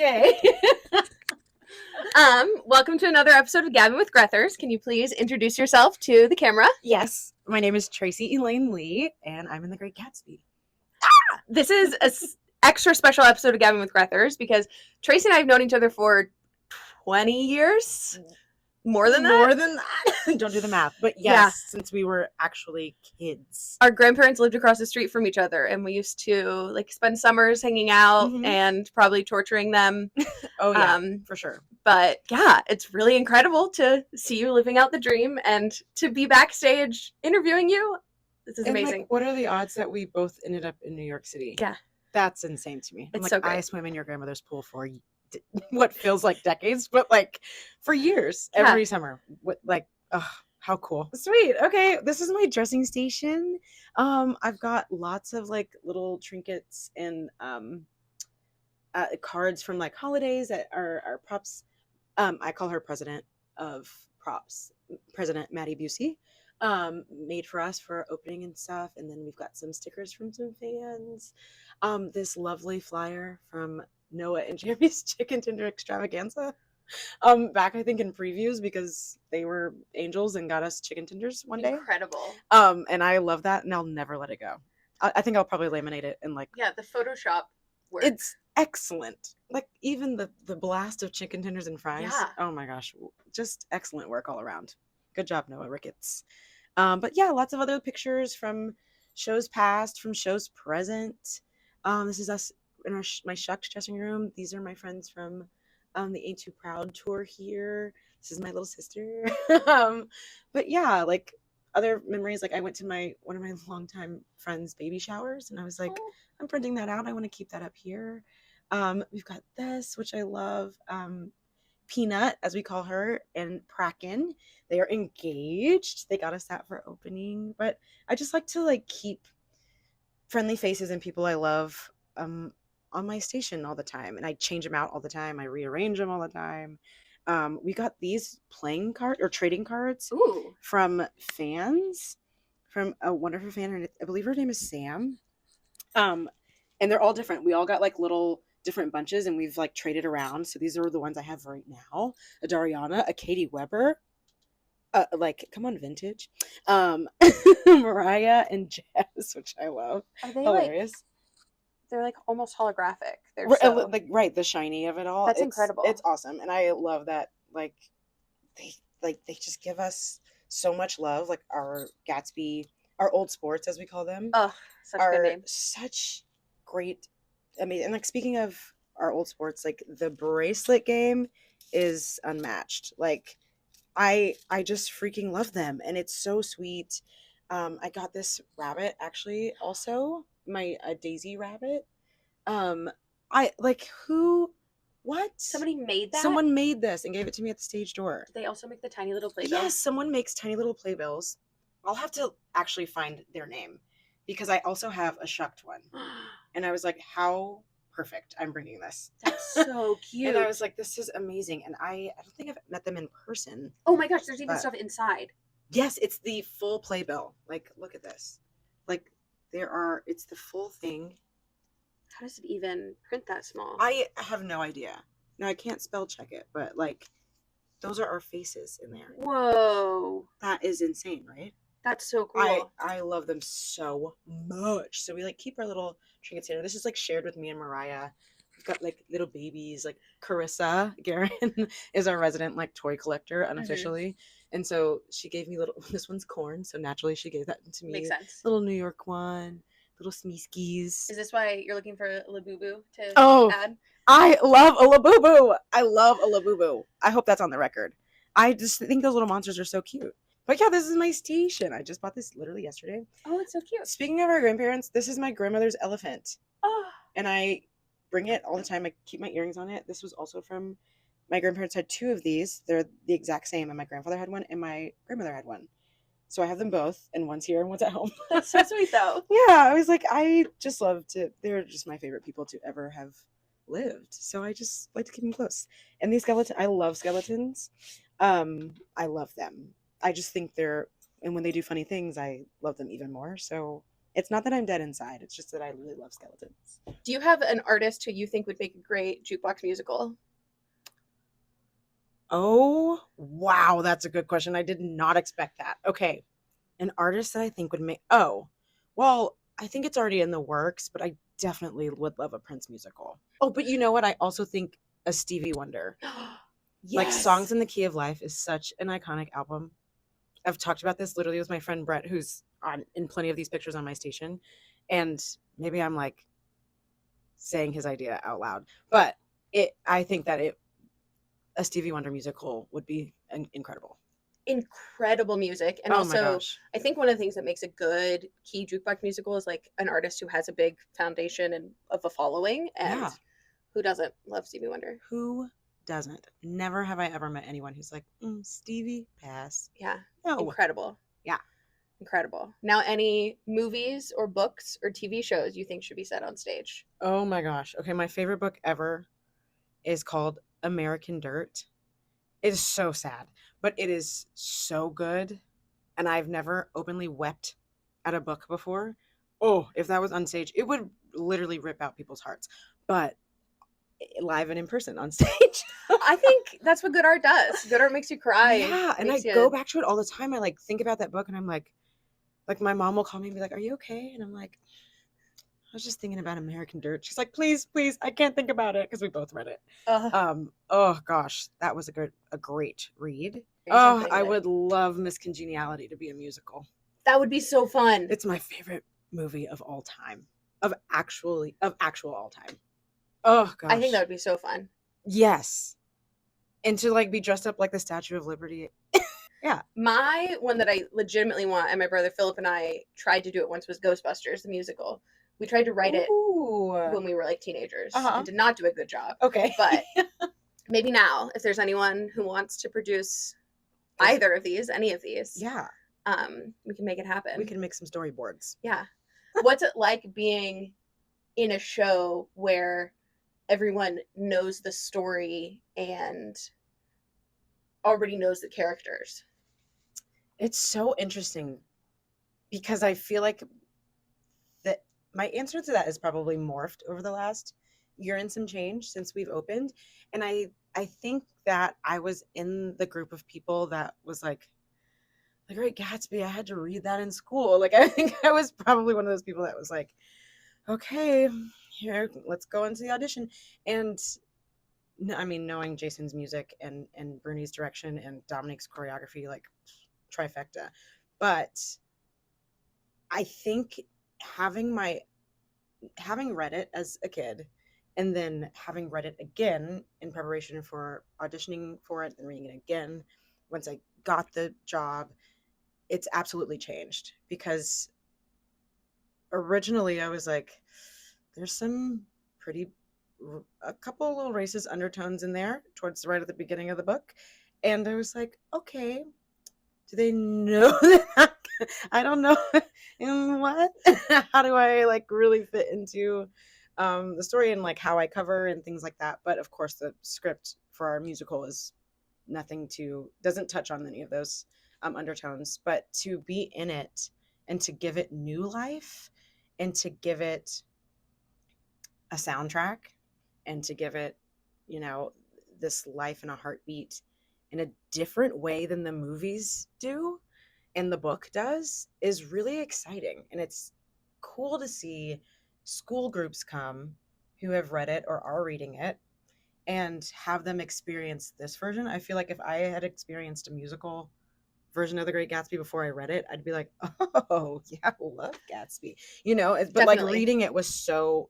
Okay. Welcome to another episode of Gabbing with Grethers. Can you please introduce yourself to the camera? Yes, my name is Traci Elaine Lee, and I'm in the Great Gatsby. This is an extra special episode of Gabbing with Grethers because Traci and I have known each other for 20 years. More than that? Don't do the math. But yes, since we were actually kids. Our grandparents lived across the street from each other, and we used to spend summers hanging out and probably torturing them. Oh, yeah, for sure. But yeah, it's really incredible to see you living out the dream and to be backstage interviewing you. This is amazing. What are the odds that we both ended up in New York City? Yeah. That's insane to me. It's so great. I swam in your grandmother's pool for what feels like decades, but for years, every summer. How cool. Sweet. Okay, this is my dressing station. I've got lots of little trinkets and cards from holidays that are props. I call her president of props, President Maddie Busey, made for us for our opening and stuff. And then we've got some stickers from some fans. This lovely flyer from Noah and Jeremy's Chicken Tender Extravaganza. Back I think in previews because they were angels and got us chicken tenders one day. Incredible. And I love that, and I'll never let it go. I think I'll probably laminate it and the Photoshop work. It's excellent. Even the blast of chicken tenders and fries. Yeah. Oh my gosh, just excellent work all around. Good job, Noah Ricketts. But yeah, lots of other pictures from shows past, from shows present. This is us in my Shucks dressing room. These are my friends from the Ain't Too Proud tour here. This is my little sister. But yeah, other memories, I went to one of my longtime friends' baby showers, and I was like, I'm printing that out. I want to keep that up here. We've got this, which I love. Peanut, as we call her, and Pracken. They are engaged. They got us that for opening. But I just like to keep friendly faces and people I love on my station all the time, and I change them out all the time. I rearrange them all the time. We got these playing card or trading cards from fans, from a wonderful fan. I believe her name is Sam. And they're all different. We all got little different bunches, and we've traded around. So these are the ones I have right now: a Dariana, a Katie Weber, come on, vintage, Mariah and Jazz, which I love. Are they hilarious? They're almost holographic. They're right, the shiny of it all. That's incredible. It's awesome, and I love that. They just give us so much love. Our Gatsby, our old sports as we call them. Oh, such a good name. Such great, amazing. And speaking of our old sports, the bracelet game is unmatched. I just freaking love them, and it's so sweet. I got this rabbit actually also. A Daisy rabbit. What? Somebody made that? Someone made this and gave it to me at the stage door. They also make the tiny little playbills? Yes, someone makes tiny little playbills. I'll have to actually find their name because I also have a shucked one. And I was like, how perfect. I'm bringing this. That's so cute. And I was like, this is amazing. And I don't think I've met them in person. Oh my gosh, there's even stuff inside. Yes, it's the full playbill. Look at this. It's the full thing. How does it even print that small? I have no idea. Now, I can't spell check it, but those are our faces in there. Whoa. That is insane, right? That's so cool. I love them so much. So we keep our little trinkets here. This is shared with me and Mariah. We've got little babies, Carissa Guerin is our resident toy collector unofficially. And so she gave me this one's corn, so naturally she gave that to me. Makes sense. Little New York one, little Smeeskies. Is this why you're looking for a Labubu to add? I love a Labubu. I love a Labubu. I hope that's on the record. I just think those little monsters are so cute. But yeah, this is my station. I just bought this literally yesterday. Oh, it's so cute. Speaking of our grandparents, this is my grandmother's elephant. Oh. And I bring it all the time. I keep my earrings on it. This was also from my grandparents had two of these. They're the exact same, and my grandfather had one, and my grandmother had one. So I have them both, and one's here and one's at home. That's so sweet, though. Yeah, I was I just love to. They're just my favorite people to ever have lived. So I just like to keep them close. And these skeletons, I love skeletons. I love them. I just think and when they do funny things, I love them even more. So It's not that I'm dead inside. It's just that I really love skeletons. Do you have an artist who you think would make a great jukebox musical? Oh, wow. That's a good question. I did not expect that. Okay. An artist that I think would make, oh, well, I think it's already in the works, but I definitely would love a Prince musical. Oh, but you know what? I also think a Stevie Wonder. Yes. Like Songs in the Key of Life is such an iconic album. I've talked about this literally with my friend Brett, who's in plenty of these pictures on my station. And maybe I'm like saying his idea out loud, but I think that a Stevie Wonder musical would be incredible. Incredible music. And Oh my also, gosh. I think one of the things that makes a good key jukebox musical is like an artist who has a big foundation and of a following. And Yeah. who doesn't love Stevie Wonder? Who doesn't? Never have I ever met anyone who's like, Stevie, pass. Yeah. No. Incredible. Yeah. Incredible. Now, any movies or books or TV shows you think should be set on stage? Oh my gosh. Okay, my favorite book ever is called American Dirt. It is so sad, but it is so good. And I've never openly wept at a book before. Oh, if that was on stage, it would literally rip out people's hearts. But live and in person on stage. I think that's what good art does. Good art makes you cry. Yeah, and I go back to it all the time. I like think about that book and I'm like my mom will call me and be like, "Are you okay?" And I'm like, I was just thinking about American Dirt. She's like, please, I can't think about it, because we both read it. Oh gosh, that was a great read. Oh, I would love Miss Congeniality to be a musical. That would be so fun. It's my favorite movie of all time. Of actual all time. Oh gosh. I think that would be so fun. Yes. And to like be dressed up like the Statue of Liberty. Yeah. My one that I legitimately want, and my brother Philip and I tried to do it once, was Ghostbusters, the musical. We tried to write it when we were like teenagers and did not do a good job. Okay. But maybe now, if there's anyone who wants to produce either of these, any of these, yeah, we can make it happen. We can make some storyboards. Yeah. What's it like being in a show where everyone knows the story and already knows the characters? It's so interesting because I feel like that my answer to that is probably morphed over the last year and some change since we've opened. And I think that I was in the group of people that was like, The Great Gatsby, I had to read that in school. Like, I think I was probably one of those people that was like, okay, here, let's go into the audition. And I mean, knowing Jason's music and Bruni's direction and Dominique's choreography, like trifecta. But I think having read it as a kid and then having read it again in preparation for auditioning for it and reading it again once I got the job, it's absolutely changed. Because originally I was like, there's a couple little racist undertones in there towards right at the beginning of the book. And I was like, okay, do they know that? I don't know. And what? How do I like really fit into the story and like how I cover and things like that? But of course, the script for our musical doesn't touch on any of those undertones. But to be in it and to give it new life and to give it a soundtrack and to give it, this life and a heartbeat in a different way than the movies do and the book does is really exciting. And it's cool to see school groups come who have read it or are reading it and have them experience this version. I feel like if I had experienced a musical version of The Great Gatsby before I read it, I'd be like, oh yeah, I love Gatsby, but definitely. Like reading it was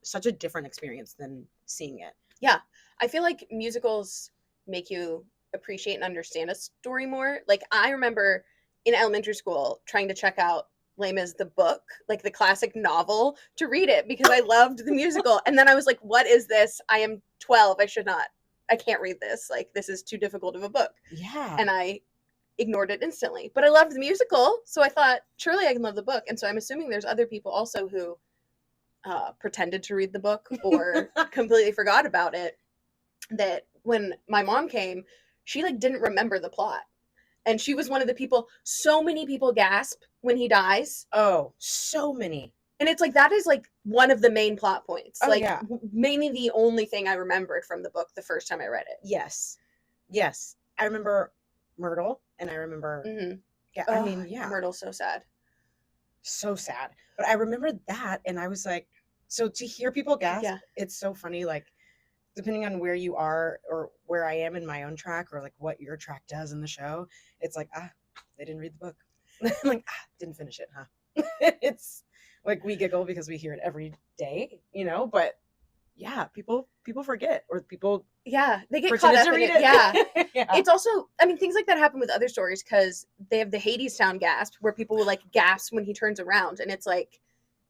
such a different experience than seeing it. Yeah, I feel like musicals make you appreciate and understand a story more. Like I remember in elementary school trying to check out Les Mis the book, like the classic novel, to read it because I loved the musical. And then I was like, what is this? I am 12. I can't read this. Like this is too difficult of a book. Yeah. And I ignored it instantly. But I loved the musical, so I thought surely I can love the book. And so I'm assuming there's other people also who pretended to read the book or completely forgot about it. That when my mom came, she like didn't remember the plot. And she was one of the people, so many people gasp when he dies. Oh, so many. And it's like, that is like one of the main plot points. Oh, like yeah. mainly the only thing I remembered from the book the first time I read it. Yes. I remember Myrtle, and I remember, yeah, I mean, yeah. Myrtle's so sad. So sad. But I remember that, and I was like, so to hear people gasp, it's so funny, like, depending on where you are or where I am in my own track or like what your track does in the show, it's like, they didn't read the book. I'm like, didn't finish it, huh? It's like we giggle because we hear it every day, but yeah, people forget, or people they get caught up in it. Yeah. It's also, I mean, things like that happen with other stories because they have the Hadestown gasp where people will like gasp when he turns around, and it's like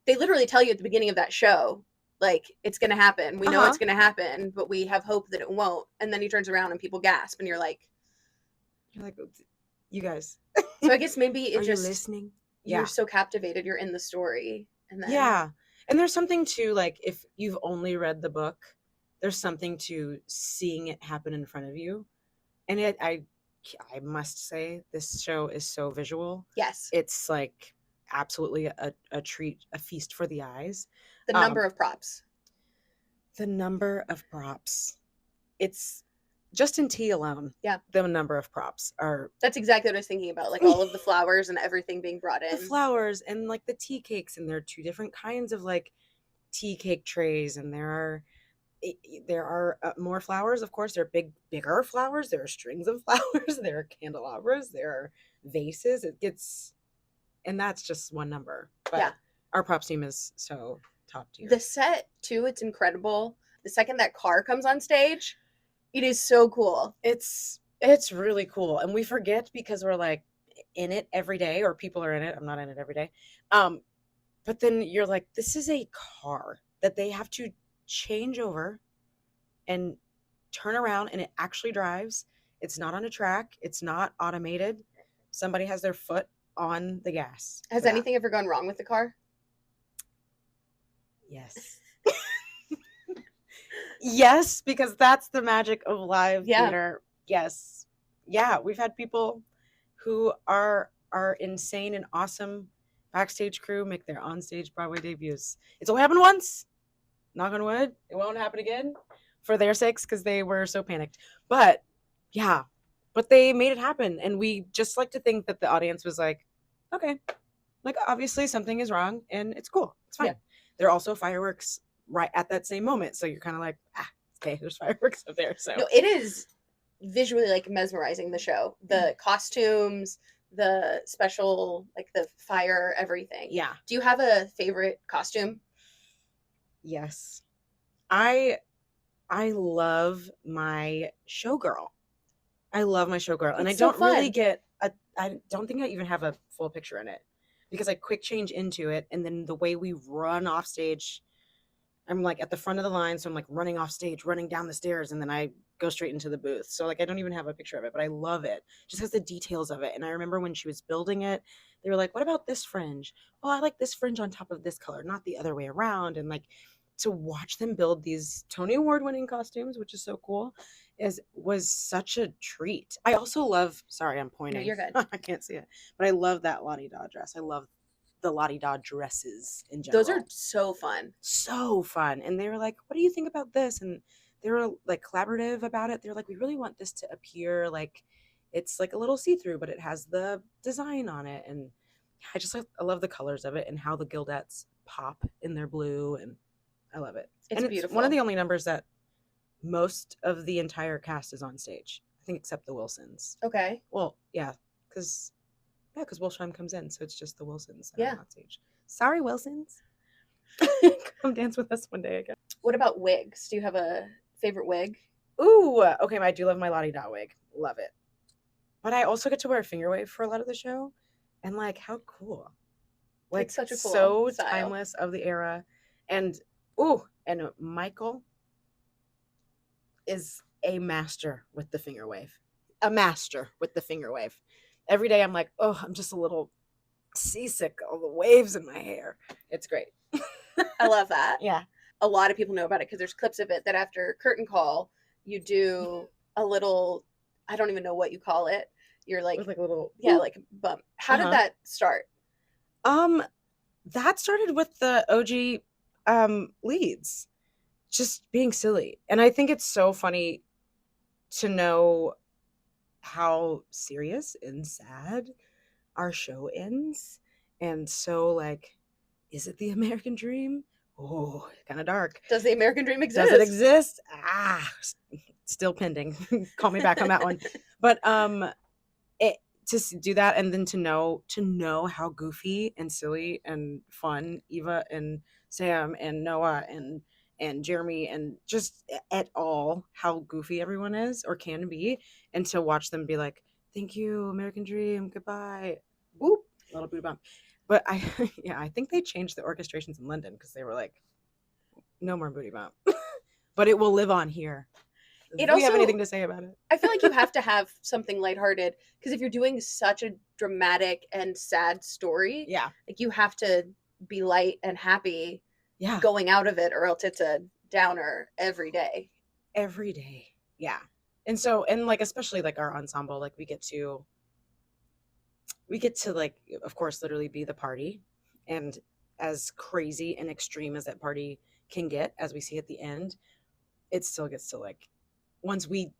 they literally tell you at the beginning of that show, like, it's gonna happen, we know it's gonna happen, but we have hope that it won't, and then he turns around and people gasp, and you're like, you guys. So I guess maybe it just, you listening? You're so captivated, you're in the story, and then and there's something to, like, if you've only read the book, there's something to seeing it happen in front of you. And I must say, this show is so visual. Yes. It's like absolutely a treat, a feast for the eyes. The number of props. It's just in tea alone. Yeah. The number of props are. That's exactly what I was thinking about. Like all of the flowers and everything being brought in. The flowers and like the tea cakes, and there are 2 different kinds of like tea cake trays, and there are more flowers. Of course, there are bigger flowers. There are strings of flowers. There are candelabras. There are vases. And that's just one number. But our props team is so top tier. The set too, it's incredible. The second that car comes on stage, it is so cool. It's really cool, and we forget because we're like in it every day, or people are in it. I'm not in it every day. But then you're like, this is a car that they have to change over and turn around, and it actually drives. It's not on a track. It's not automated. Somebody has their foot on the gas. Has anything ever gone wrong with the car? Yes. Yes, because that's the magic of live theater. Yes. Yeah, we've had people who are insane and awesome backstage crew make their onstage Broadway debuts. It's only happened once. Knock on wood. It won't happen again for their sakes because they were so panicked. But yeah, but they made it happen. And we just like to think that the audience was like, okay, like obviously something is wrong and it's cool. It's fine. Yeah. There are also fireworks right at that same moment. So you're kind of like, okay, there's fireworks up there. So no, it is visually like mesmerizing, the show. The costumes, the special, like the fire, everything. Yeah. Do you have a favorite costume? Yes. I love my showgirl. And I don't really get I don't think I even have a full picture in it because I quick change into it, and then the way we run off stage, I'm like at the front of the line, so I'm like running off stage, running down the stairs, and then I go straight into the booth. So like I don't even have a picture of it, but I love it just because the details of it. And I remember when she was building it, they were like, "What about this fringe? Oh, I like this fringe on top of this color, not the other way around." And like to watch them build these Tony Award winning costumes, which is so cool, was such a treat. I also love, sorry, I'm pointing. No, you're good. I can't see it. But I love that Lottie Daw dress. I love the Lottie Daw dresses in general. Those are so fun. So fun. And they were like, what do you think about this? And they were like collaborative about it. They're like, we really want this to appear like it's like a little see-through, but it has the design on it. And I love the colors of it and how the Gildettes pop in their blue, and I love it. It's beautiful. One of the only numbers that most of the entire cast is on stage, I think, except the Wilsons. Okay. Well, yeah, because Wilshheim comes in, so it's just the Wilsons that are on stage. Sorry, Wilsons. Come dance with us one day again. What about wigs? Do you have a favorite wig? Ooh, okay, I do love my Lottie Daw wig. Love it. But I also get to wear a finger wave for a lot of the show, and like, how cool! Like, it's such a cool so style. Timeless of the era, and Michael is a master with the finger wave. Every day I'm like, oh, I'm just a little seasick, all the waves in my hair. It's great. I love that. Yeah. A lot of people know about it because there's clips of it that after curtain call, you do a little, I don't even know what you call it. You're like, with like a little, like bump. How did that start? that started with the OG leads just being silly. And I think it's so funny to know how serious and sad our show ends. And so, like, is it the American dream? Oh, kind of dark. Does the American dream exist? Does it exist? Still pending. Call me back on that one. But to do that, and then to know how goofy and silly and fun Eva and Sam and Noah and Jeremy and just at all how goofy everyone is or can be, and to watch them be like, thank you, American dream, goodbye, whoop, little booty bump. But I think they changed the orchestrations in London because they were like, no more booty bump. But it will live on here. Do you have anything to say about it? I feel like you have to have something lighthearted, because if you're doing such a dramatic and sad story, like, you have to be light and happy going out of it, or else it's a downer every day. Every day. Yeah. And so, and like, especially like our ensemble, like we get to like, of course, literally be the party. And as crazy and extreme as that party can get, as we see at the end, it still gets to like, once we,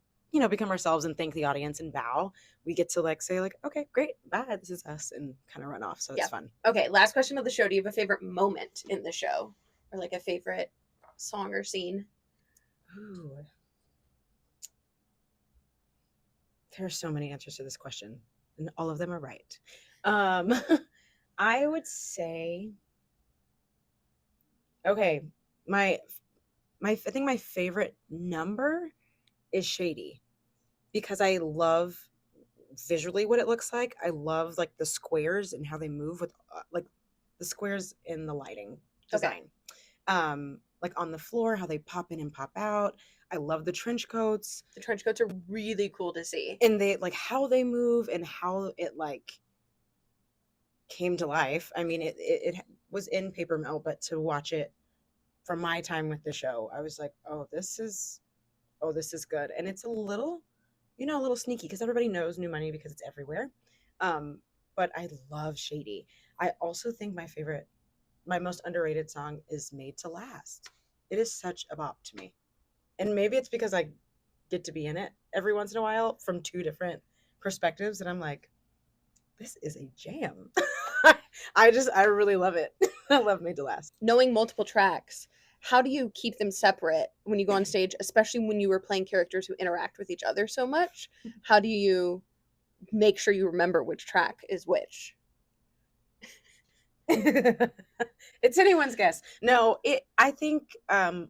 become ourselves and thank the audience and bow, we get to like say like, okay, great, bye, this is us, and kind of run off. So it's fun. Okay, last question of the show. Do you have a favorite moment in the show, or like a favorite song or scene? Ooh. There are so many answers to this question, and all of them are right. I would say, okay, I think my favorite number is Shady, because I love visually what it looks like. I love like the squares and how they move with like the squares in the lighting design. Like on the floor, how they pop in and pop out. I love the trench coats. The trench coats are really cool to see. And they like how they move and how it like came to life. I mean, it was in paper mill, but to watch it from my time with the show, I was like, oh, this is good. And it's a little, a little sneaky because everybody knows New Money because it's everywhere. But I love Shady. I also think my most underrated song is Made to Last. It is such a bop to me. And maybe it's because I get to be in it every once in a while from two different perspectives. And I'm like, this is a jam. I really love it. I love Made to Last. Knowing multiple tracks, how do you keep them separate when you go on stage, especially when you were playing characters who interact with each other so much? How do you make sure you remember which track is which? It's anyone's guess. No, I think a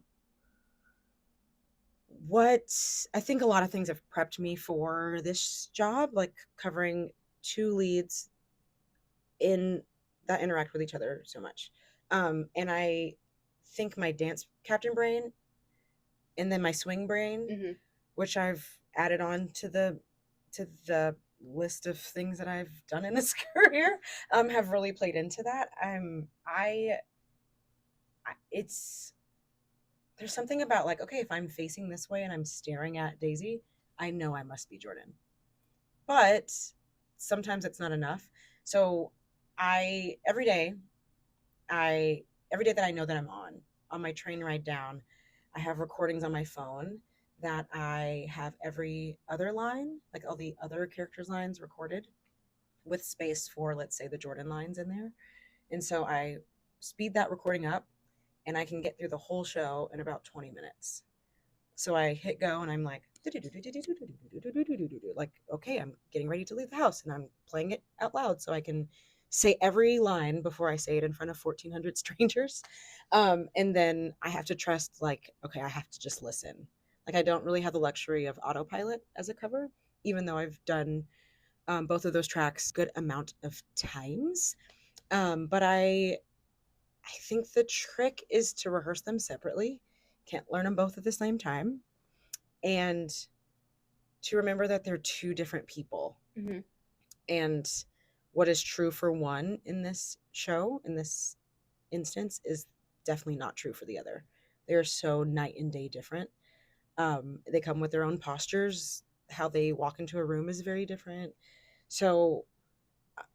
lot of things have prepped me for this job, like covering two leads that interact with each other so much. And I think my dance captain brain and then my swing brain, which I've added on to the list of things that I've done in this career, have really played into that. There's something about like, okay, if I'm facing this way and I'm staring at Daisy, I know I must be Jordan. But sometimes it's not enough. So every day that I know that I'm on my train ride down, I have recordings on my phone that I have every other line, like all the other characters' lines recorded with space for, let's say, the Jordan lines in there. And so I speed that recording up and I can get through the whole show in about 20 minutes. So I hit go and I'm like, like, okay, I'm getting ready to leave the house, and I'm playing it out loud so I can say every line before I say it in front of 1,400 strangers. And then I have to trust, like, okay, I have to just listen. Like, I don't really have the luxury of autopilot as a cover, even though I've done both of those tracks a good amount of times. But I think the trick is to rehearse them separately. Can't learn them both at the same time. And to remember that they're two different people. And what is true for one in this show, in this instance, is definitely not true for the other. They are so night and day different. They come with their own postures. How they walk into a room is very different. So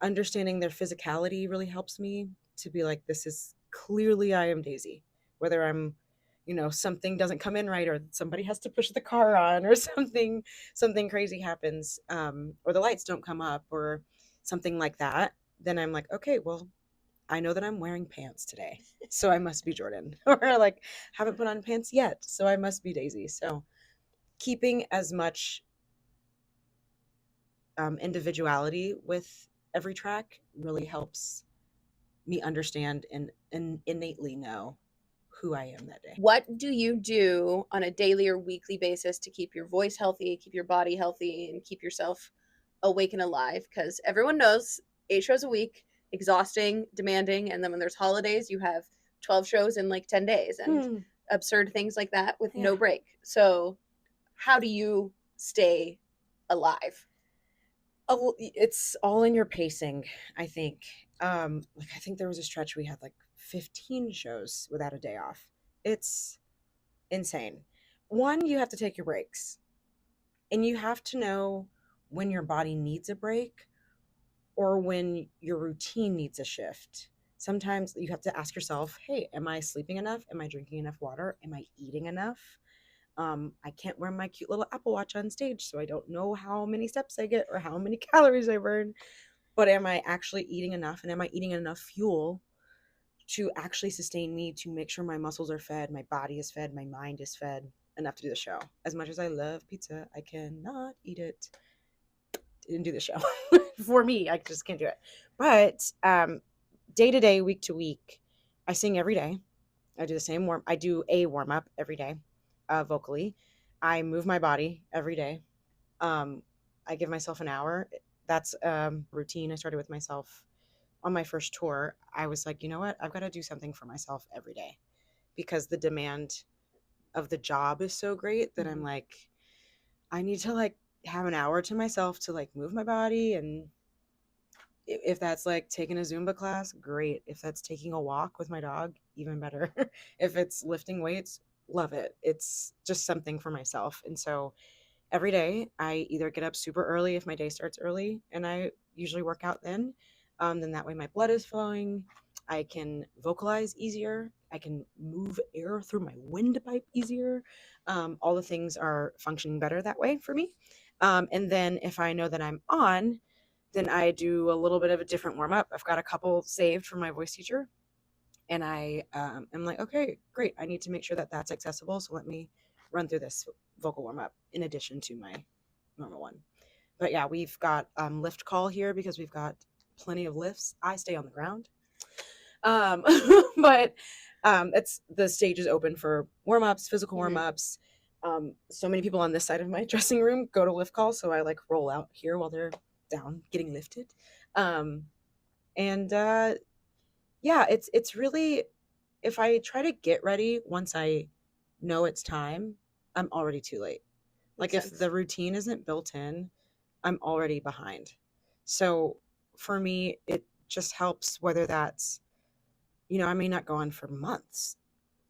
understanding their physicality really helps me. to be like, this is clearly I am Daisy, whether I'm, something doesn't come in right, or somebody has to push the car on, or something crazy happens, or the lights don't come up, or something like that. Then I'm like, okay, well, I know that I'm wearing pants today, so I must be Jordan. Or like, haven't put on pants yet, so I must be Daisy. So keeping as much individuality with every track really helps me understand and innately know who I am that day. What do you do on a daily or weekly basis to keep your voice healthy, keep your body healthy, and keep yourself awake and alive? Because everyone knows 8 shows a week, exhausting, demanding, and then when there's holidays, you have 12 shows in like 10 days and absurd things like that with no break. So how do you stay alive? It's all in your pacing, I think. Like, I think there was a stretch we had like 15 shows without a day off. It's insane. One, you have to take your breaks, and you have to know when your body needs a break or when your routine needs a shift. Sometimes you have to ask yourself, hey, am I sleeping enough? Am I drinking enough water? Am I eating enough? I can't wear my cute little Apple Watch on stage, so I don't know how many steps I get or how many calories I burn. But am I actually eating enough? And am I eating enough fuel to actually sustain me, to make sure my muscles are fed, my body is fed, my mind is fed enough to do the show? As much as I love pizza, I cannot eat it and do the show. For me, I just can't do it. But day to day, week to week, I sing every day. I do a warm up every day, vocally. I move my body every day. I give myself an hour. That's routine I started with myself on my first tour. I was like, you know what? I've got to do something for myself every day, because the demand of the job is so great that I'm like, I need to like have an hour to myself to like move my body. And if that's like taking a Zumba class, great. If that's taking a walk with my dog, even better. If it's lifting weights, love it. It's just something for myself. And so every day I either get up super early if my day starts early, and I usually work out then. Then that way my blood is flowing. I can vocalize easier. I can move air through my windpipe easier. All the things are functioning better that way for me. And then if I know that I'm on, then I do a little bit of a different warm up. I've got a couple saved from my voice teacher, and I am like, okay, great. I need to make sure that that's accessible. So let me run through this vocal warm up in addition to my normal one. But yeah, we've got lift call here because we've got plenty of lifts. I stay on the ground. But it's the stage is open for warm ups, physical warm ups. So many people on this side of my dressing room go to lift call, so I like roll out here while they're down getting lifted. Yeah, it's really, if I try to get ready once I know it's time, I'm already too late. Like if the routine isn't built in, I'm already behind. So for me, it just helps, whether that's, I may not go on for months.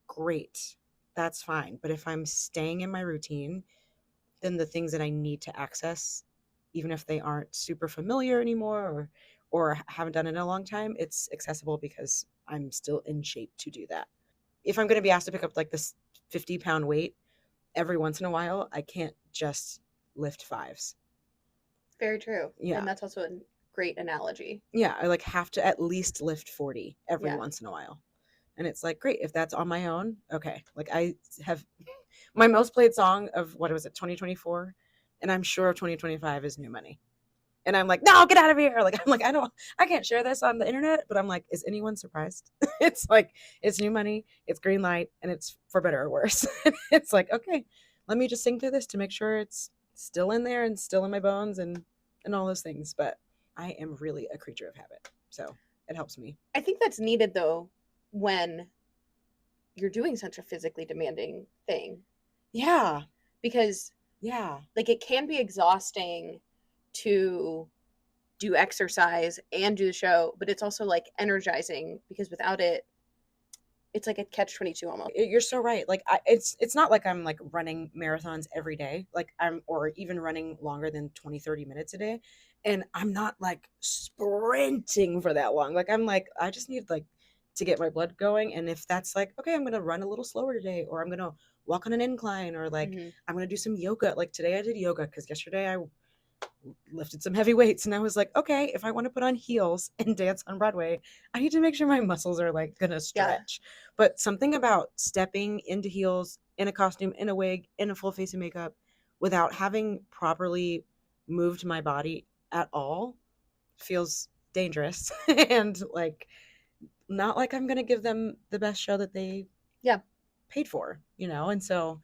Great. That's fine. But if I'm staying in my routine, then the things that I need to access, even if they aren't super familiar anymore or haven't done it in a long time, it's accessible because I'm still in shape to do that. If I'm going to be asked to pick up like this 50-pound weight every once in a while, I can't just lift fives. Very true. Yeah. And that's also a great analogy. Yeah. I like have to at least lift 40 every once in a while. And it's like, great. If that's on my own, okay. Like I have my most played song of, what was it, 2024? And I'm sure 2025 is New Money. And I'm like, no, get out of here. Like, I'm like, I can't share this on the internet. But I'm like, is anyone surprised? It's like, it's New Money, it's green light, and it's for better or worse. It's like, okay, let me just sing through this to make sure it's still in there and still in my bones and all those things. But I am really a creature of habit. So it helps me. I think that's needed, though, when you're doing such a physically demanding thing. Yeah. Because, like, it can be exhausting to do exercise and do the show, but it's also like energizing, because without it, it's like a catch-22 almost. You're so right. Like it's not like I'm like running marathons every day, like or even running longer than 20-30 minutes a day, and I'm not like sprinting for that long. Like I'm like, I just need like to get my blood going. And if that's like, okay, I'm going to run a little slower today, or I'm going to walk on an incline, or like I'm going to do some yoga. Like today I did yoga because yesterday I lifted some heavy weights, and I was like, okay, if I want to put on heels and dance on Broadway, I need to make sure my muscles are like going to stretch. But something about stepping into heels, in a costume, in a wig, in a full face of makeup, without having properly moved my body at all feels dangerous and like not like I'm going to give them the best show that they paid for, you know? And so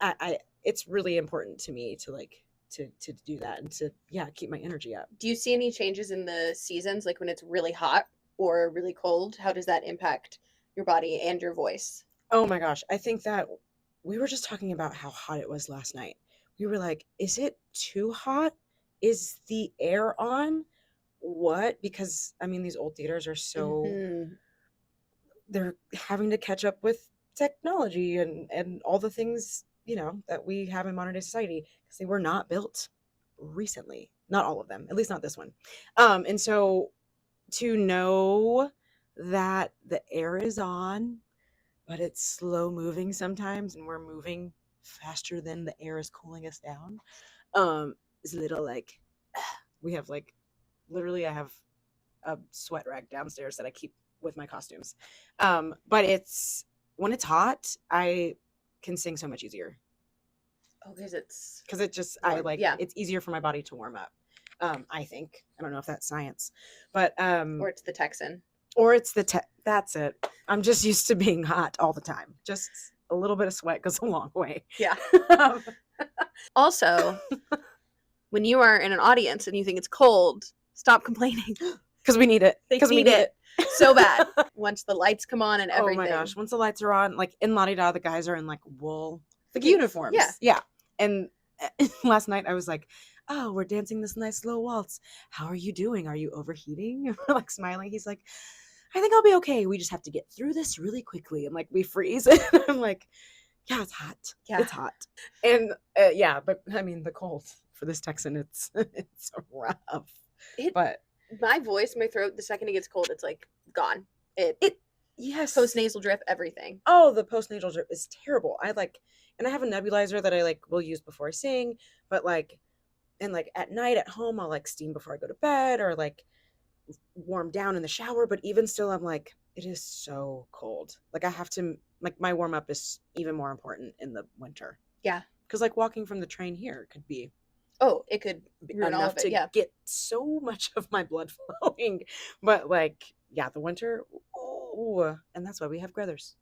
I it's really important to me to like to do that and to keep my energy up. Do you see any changes in the seasons, like when it's really hot or really cold? How does that impact your body and your voice? Oh my gosh, I think that we were just talking about how hot it was last night. We were like, is it too hot? Is the air on? What? Because I mean, these old theaters are so they're having to catch up with technology and all the things, you know, that we have in modern day society, because they were not built recently. Not all of them, at least not this one. And so to know that the air is on, but it's slow moving sometimes, and we're moving faster than the air is cooling us down, is a little like we have like literally I have a sweat rag downstairs that I keep with my costumes. But it's when it's hot, I can sing so much easier. Oh, because it just warm. I like it's easier for my body to warm up. I think. I don't know if that's science, but or it's the Texan. Or it's that's it. I'm just used to being hot all the time. Just a little bit of sweat goes a long way. Yeah. Also, when you are in an audience and you think it's cold, stop complaining. Because we need it. Because we need it so bad. Once the lights come on and everything. Oh my gosh. Once the lights are on, like in La Di Da, the guys are in like wool, like uniforms. Yeah. Yeah. And last night I was like, oh, we're dancing this nice slow waltz. How are you doing? Are you overheating? We're like smiling. He's like, I think I'll be okay. We just have to get through this really quickly. And like we freeze. I'm like, yeah, it's hot. Yeah. It's hot. And but I mean the cold for this Texan, it's rough. But my voice, my throat, the second it gets cold, it's like gone. Yes. Post-nasal drip, everything. Oh, the post-nasal drip is terrible. I have a nebulizer that I like will use before I sing, but like, and like at night at home, I'll like steam before I go to bed or like warm down in the shower. But even still, I'm like, it is so cold. Like I have to, like my warm up is even more important in the winter. Yeah. Because like walking from the train here could be. Oh, it could ruin all of it, to get so much of my blood flowing. But like, yeah, the winter, and that's why we have Grethers.